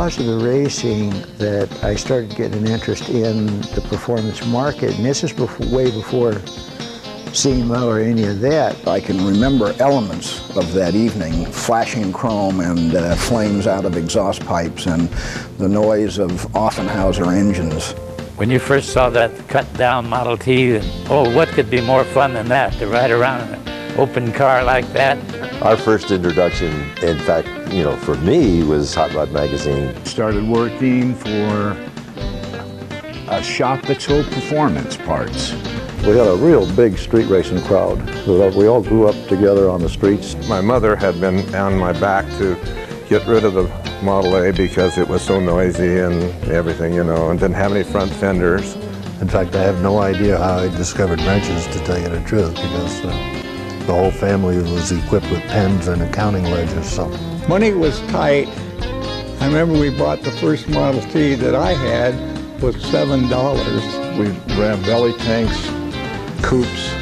because of the racing that I started getting an interest in the performance market, and this is way before SEMA or any of that. I can remember elements of that evening, flashing chrome and flames out of exhaust pipes and the noise of Offenhauser engines. When you first saw that cut-down Model T, oh, what could be more fun than that, to ride around in an open car like that? Our first introduction, in fact, you know, for me, was Hot Rod Magazine. Started working for a shop that sold performance parts. We had a real big street racing crowd. We all grew up together on the streets. My mother had been on my back to get rid of the Model A because it was so noisy and everything, you know, and didn't have any front fenders. In fact, I have no idea how I discovered wrenches, to tell you the truth, because the whole family was equipped with pens and accounting ledgers. So money was tight. I remember we bought the first Model T that I had was $7. We ran belly tanks, coupes.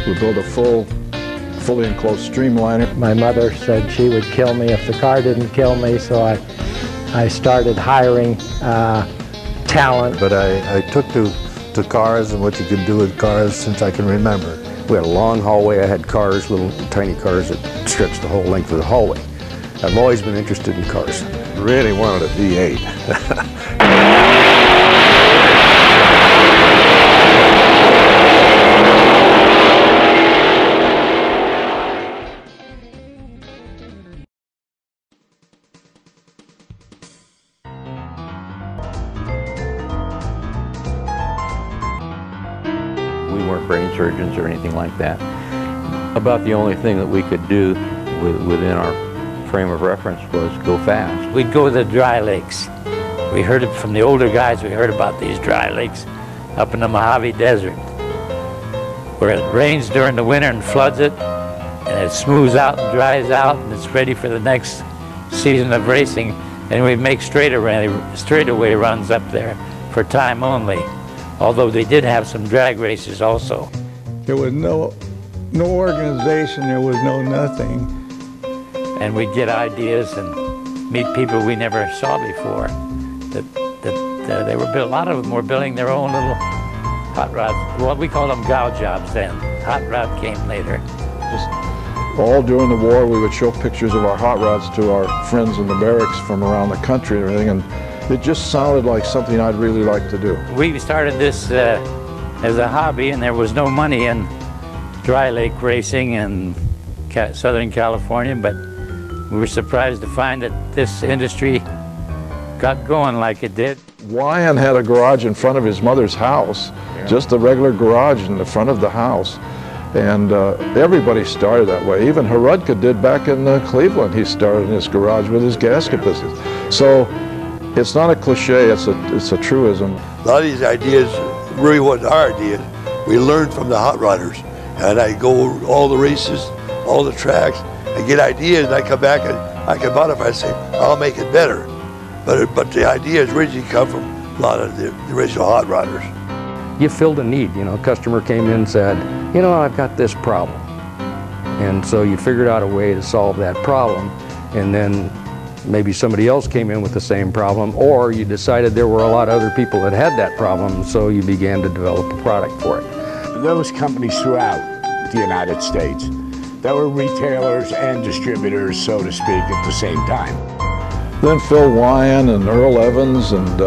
We built a fully enclosed streamliner. My mother said she would kill me if the car didn't kill me, so I started hiring talent. But I took to cars and what you could do with cars since I can remember. We had a long hallway. I had cars, little tiny cars that stretched the whole length of the hallway. I've always been interested in cars. Really wanted a V8. We weren't brain surgeons or anything like that. About the only thing that we could do within our frame of reference was go fast. We'd go to the dry lakes. We heard it from the older guys, we heard about these dry lakes up in the Mojave Desert, where it rains during the winter and floods it, and it smooths out and dries out, and it's ready for the next season of racing. And we make straightaway runs up there for time only, although they did have some drag races also. There was no organization, there was no nothing. And we'd get ideas and meet people we never saw before. They were a lot of them were building their own little hot rods. Well, we called them gow jobs then. Hot rod came later. Just all during the war, we would show pictures of our hot rods to our friends in the barracks from around the country and everything, and it just sounded like something I'd really like to do. We started this as a hobby, and there was no money in dry lake racing in Southern California, but we were surprised to find that this industry got going like it did. Wyan had a garage in front of his mother's house, just a regular garage in the front of the house. And everybody started that way. Even Harudka did back in Cleveland. He started in his garage with his gasket business. So it's not a cliche, it's a truism. A lot of these ideas really wasn't our ideas. We learned from the hot rodders. And I go all the races, all the tracks, I get ideas, and I come back and I can modify and say, I'll make it better. But the ideas originally come from a lot of the original hot rodders. You filled a need, you know, a customer came in and said, you know, I've got this problem. And so you figured out a way to solve that problem, and then maybe somebody else came in with the same problem, or you decided there were a lot of other people that had that problem, so you began to develop a product for it. There was companies throughout the United States that were retailers and distributors, so to speak, at the same time. Then Phil Wyan and Earl Evans and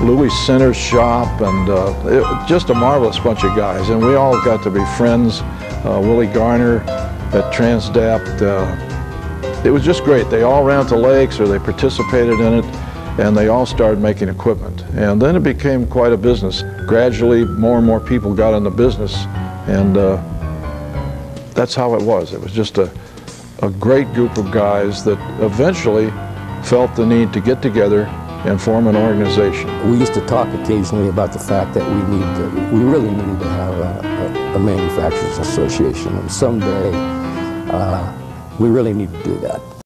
Louis Center's shop, and just a marvelous bunch of guys, and we all got to be friends. Willie Garner at Transdapt. It was just great. They all ran to lakes or they participated in it, and they all started making equipment. And then it became quite a business. Gradually, more and more people got in the business, and that's how it was. It was just a great group of guys that eventually felt the need to get together and form an organization. We used to talk occasionally about the fact that we really needed to have a manufacturers association, and someday we really need to do that.